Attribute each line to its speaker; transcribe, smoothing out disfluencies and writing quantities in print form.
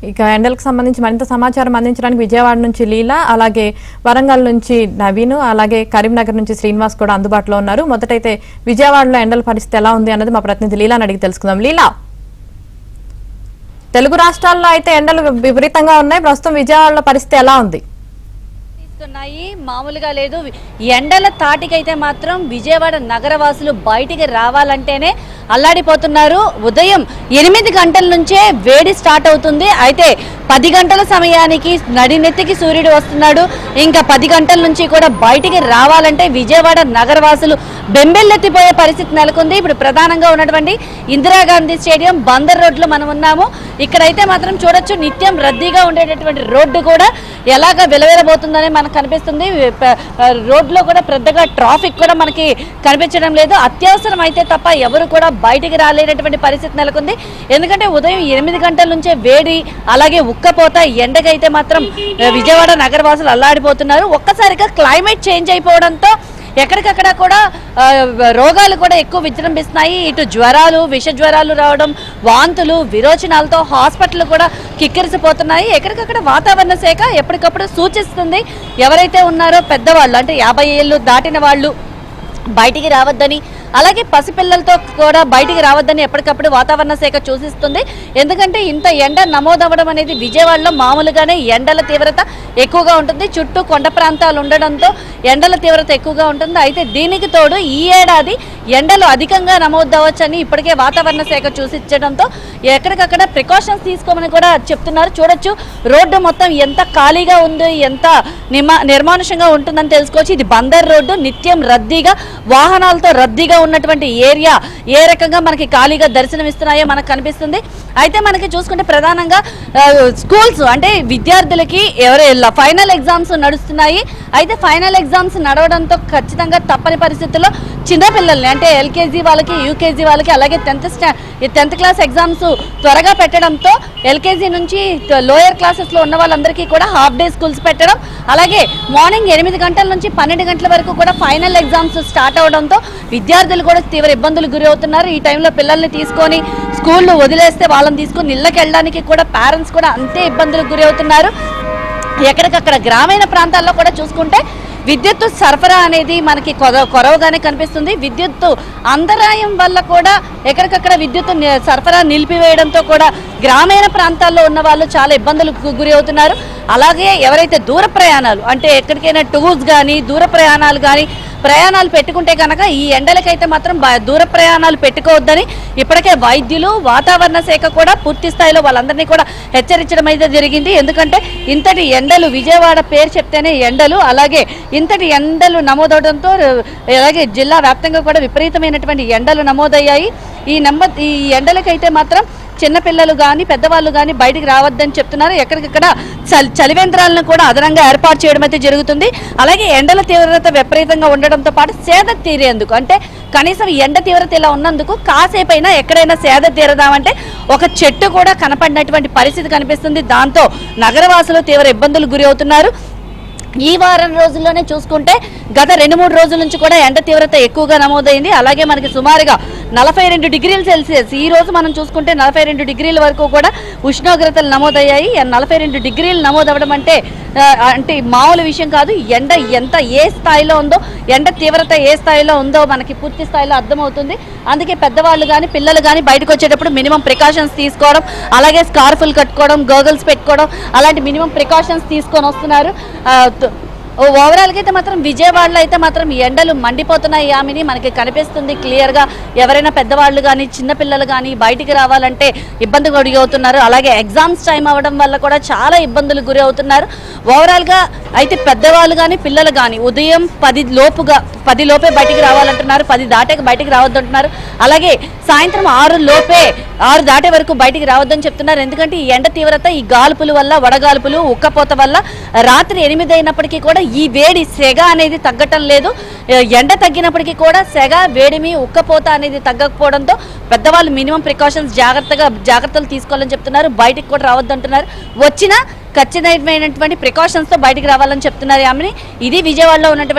Speaker 1: ఇక ఎండలకు సంబంధించి మరింత సమాచారం అందించడానికి విజయవాడ నుంచి లీలా, అలాగే వరంగల్ నుంచి నవీన్, అలాగే కరీంనగర్ నుంచి శ్రీనివాస్ కూడా అందుబాటులో ఉన్నారు. మొదటైతే విజయవాడలో ఎండల పరిస్థితి ఎలా ఉంది అన్నది మా ప్రతినిధి లీలాని అడిగి తెలుసుకుందాం. లీలా, తెలుగు రాష్ట్రాల్లో అయితే ఎండలు విపరీతంగా ఉన్నాయి. ప్రస్తుతం విజయవాడలో పరిస్థితి ఎలా ఉంది?
Speaker 2: మామూలుగా లేదు. ఎండల తాటికైతే మాత్రం విజయవాడ నగరవాసులు బయటికి రావాలంటేనే అల్లాడిపోతున్నారు. ఉదయం 8 గంటల నుంచే వేడి స్టార్ట్ అవుతుంది. అయితే 10 గంటల సమయానికి నడినెత్తికి సూర్యుడు వస్తున్నాడు. ఇంకా 10 గంటల నుంచి కూడా బయటికి రావాలంటే విజయవాడ నగరవాసులు బెంబెల్లెత్తిపోయే పరిస్థితి నెలకొంది. ఇప్పుడు ప్రధానంగా ఉన్నటువంటి ఇందిరాగాంధీ స్టేడియం బందర్ రోడ్లో మనం ఉన్నాము. ఇక్కడైతే మాత్రం చూడొచ్చు, నిత్యం రద్దీగా ఉండేటటువంటి రోడ్డు కూడా ఎలాగ విలవిలబోతుందని మనకు కనిపిస్తుంది. రోడ్లో కూడా పెద్దగా ట్రాఫిక్ కూడా మనకి కనిపించడం లేదు. అత్యవసరం అయితే తప్ప ఎవరు కూడా బయటికి రాలేనటువంటి పరిస్థితి నెలకొంది. ఎందుకంటే ఉదయం 8 గంటల నుంచే వేడి, అలాగే ఉక్కపోత, ఎండకైతే మాత్రం విజయవాడ నగరవాసులు అల్లాడిపోతున్నారు. ఒక్కసారిగా క్లైమేట్ చేంజ్ అయిపోవడంతో ఎక్కడికక్కడ కూడా రోగాలు కూడా ఎక్కువ విజృంభిస్తున్నాయి. ఇటు జ్వరాలు, విష జ్వరాలు రావడం, వాంతులు, విరోచనాలతో హాస్పిటల్ కూడా కిక్కిరిసిపోతున్నాయి. ఎక్కడికక్కడ వాతావరణ శాఖ ఎప్పటికప్పుడు సూచిస్తుంది ఎవరైతే ఉన్నారో పెద్దవాళ్ళు, అంటే 50 ఏళ్ళు దాటిన వాళ్ళు బయటికి రావద్దని, అలాగే పసిపిల్లలతో కూడా బయటికి రావద్దని ఎప్పటికప్పుడు వాతావరణ శాఖ సూచిస్తుంది. ఎందుకంటే ఇంత ఎండ నమోదవ్వడం అనేది విజయవాడలో మామూలుగానే ఎండల తీవ్రత ఎక్కువగా ఉంటుంది. చుట్టూ కొండ ప్రాంతాలు ఉండడంతో ఎండల తీవ్రత ఎక్కువగా ఉంటుంది. అయితే దీనికి తోడు ఈ ఏడాది ఎండలు అధికంగా నమోదవచ్చని ఇప్పటికే వాతావరణ శాఖ సూచించడంతో ఎక్కడికక్కడ ప్రికాషన్స్ తీసుకోమని కూడా చెప్తున్నారు. చూడొచ్చు, రోడ్డు మొత్తం ఎంత ఖాళీగా ఉంది, ఎంత నిర్మానుషంగా ఉంటుందని తెలుసుకోవచ్చు. ఇది బందర్ రోడ్డు, నిత్యం రద్దీగా వాహనాలతో రద్దీగా ఉన్నటువంటి ఏరియా ఏ రకంగా మనకి ఖాళీగా దర్శనమిస్తున్నాయో మనకు కనిపిస్తుంది. అయితే మనకి చూసుకుంటే ప్రధానంగా స్కూల్స్, అంటే విద్యార్థులకి ఫైనల్ ఎగ్జామ్స్ నడుస్తున్నాయి. అయితే ఫైనల్ ఎగ్జామ్స్ నడవడంతో ఖచ్చితంగా తప్పని పరిస్థితుల్లో చిన్నపిల్లల్ని, అంటే ఎల్కేజీ వాళ్ళకి, యూకేజీ వాళ్ళకి, అలాగే 10th క్లాస్ ఎగ్జామ్స్ త్వరగా పెట్టడంతో ఎల్కేజీ నుంచి లోయర్ క్లాసెస్లో ఉన్న వాళ్ళందరికీ కూడా హాఫ్ డే స్కూల్స్ పెట్టడం, అలాగే మార్నింగ్ 8 గంటల నుంచి 12 గంటల వరకు కూడా ఫైనల్ ఎగ్జామ్స్ స్టార్ట్ అవడంతో విద్యార్థులు కూడా తీవ్ర ఇబ్బందులు గురి అవుతున్నారు. ఈ టైంలో పిల్లల్ని తీసుకొని స్కూళ్ళు వదిలేస్తే వాళ్ళని తీసుకొని ఇళ్ళకి వెళ్ళడానికి కూడా పేరెంట్స్ కూడా అంతే ఇబ్బందులకు గురి అవుతున్నారు. ఎక్కడికక్కడ గ్రామీణ ప్రాంతాల్లో కూడా చూసుకుంటే విద్యుత్తు సరఫరా అనేది మనకి కొరవగానే కనిపిస్తుంది. విద్యుత్తు అంతరాయం వల్ల కూడా ఎక్కడికక్కడ విద్యుత్తు సరఫరా నిలిపివేయడంతో కూడా గ్రామీణ ప్రాంతాల్లో ఉన్న వాళ్ళు చాలా ఇబ్బందులకు గురి అవుతున్నారు. అలాగే ఎవరైతే దూర ప్రయాణాలు, అంటే ఎక్కడికైనా టూర్స్ కానీ దూర ప్రయాణాలు కానీ ప్రయాణాలు పెట్టుకుంటే కనుక ఈ ఎండలకైతే మాత్రం దూర ప్రయాణాలు పెట్టుకోవద్దని ఇప్పటికే వైద్యులు, వాతావరణ శాఖ కూడా పూర్తి స్థాయిలో వాళ్ళందరినీ కూడా హెచ్చరించడం అయితే జరిగింది. ఎందుకంటే ఇంతటి ఎండలు, విజయవాడ పేరు చెప్తేనే ఎండలు, అలాగే ఇంతటి ఎండలు నమోదవడంతో అలాగే జిల్లా వ్యాప్తంగా కూడా విపరీతమైనటువంటి ఎండలు నమోదయ్యాయి. ఈ ఎండలకైతే మాత్రం చిన్నపిల్లలు కానీ పెద్దవాళ్ళు కానీ బయటికి రావద్దని చెప్తున్నారు. ఎక్కడికక్కడ చలివేంద్రాలను కూడా అదనంగా ఏర్పాటు చేయడం అయితే జరుగుతుంది. అలాగే ఎండల తీవ్రత విపరీతంగా ఉండడంతో పాటు సేద తీరేందుకు, అంటే కనీసం ఎండ తీవ్రత ఇలా ఉన్నందుకు కాసేపైనా ఎక్కడైనా సేద తీరదామంటే ఒక చెట్టు కూడా కనపడినటువంటి పరిస్థితి కనిపిస్తుంది. దాంతో నగరవాసులు తీవ్ర ఇబ్బందులు గురి అవుతున్నారు. ఈ వారం రోజుల్లోనే చూసుకుంటే గత 2-3 రోజుల నుంచి కూడా ఎండ తీవ్రత ఎక్కువగా నమోదైంది. అలాగే మనకి సుమారుగా 42 డిగ్రీల సెల్సియస్, ఈ రోజు మనం చూసుకుంటే 42 డిగ్రీల వరకు కూడా ఉష్ణోగ్రతలు నమోదయ్యాయి. 42 డిగ్రీలు నమోదవడం అంటే మామూలు విషయం కాదు. ఎండ ఏ స్థాయిలో ఉందో, ఎండ తీవ్రత ఏ స్థాయిలో ఉందో మనకి పూర్తి స్థాయిలో అర్థమవుతుంది. అందుకే పెద్దవాళ్ళు కానీ పిల్లలు కానీ బయటకు వచ్చేటప్పుడు మినిమం ప్రికాషన్స్ తీసుకోవడం, అలాగే స్కార్ఫులు కట్టుకోవడం, గోగల్స్ పెట్టుకోవడం, అలాంటి మినిమం ప్రికాషన్స్ తీసుకొని వస్తున్నారు. ఓవరాల్గా అయితే మాత్రం విజయవాడలో అయితే మాత్రం ఎండలు మండిపోతున్నాయి. ఆమెని మనకి కనిపిస్తుంది క్లియర్గా. ఎవరైనా పెద్దవాళ్ళు కానీ చిన్నపిల్లలు కానీ బయటికి రావాలంటే ఇబ్బంది గురి అవుతున్నారు. అలాగే ఎగ్జామ్స్ టైం అవ్వడం వల్ల కూడా చాలా ఇబ్బందులు గురి అవుతున్నారు. ఓవరాల్గా అయితే పెద్దవాళ్ళు కానీ పిల్లలు కానీ ఉదయం 10 లోపే బయటికి రావాలంటున్నారు. 10 దాటాక బయటికి రావద్దంటున్నారు. అలాగే సాయంత్రం 6 దాటే వరకు బయటికి రావద్దని చెప్తున్నారు. ఎందుకంటే ఈ ఎండ తీవ్రత, ఈ గాల్పుల వల్ల, వడగాల్పులు, ఉక్కపోత వల్ల రాత్రి 8 అయినప్పటికీ కూడా ఈ వేడి సెగ అనేది తగ్గటం లేదు. ఎండ తగ్గినప్పటికీ కూడా సెగ, వేడిమి, ఉక్కపోత అనేది తగ్గకపోవడంతో పెద్దవాళ్ళు మినిమం ప్రికాషన్స్ జాగ్రత్తలు తీసుకోవాలని చెప్తున్నారు. బయటికి కూడా రావద్దంటున్నారు. వచ్చినా ఖచ్చితమైనటువంటి ప్రికాషన్స్తో బయటికి రావాలని చెప్తున్నారు. ఆమెని ఇది విజయవాడలో ఉన్నటువంటి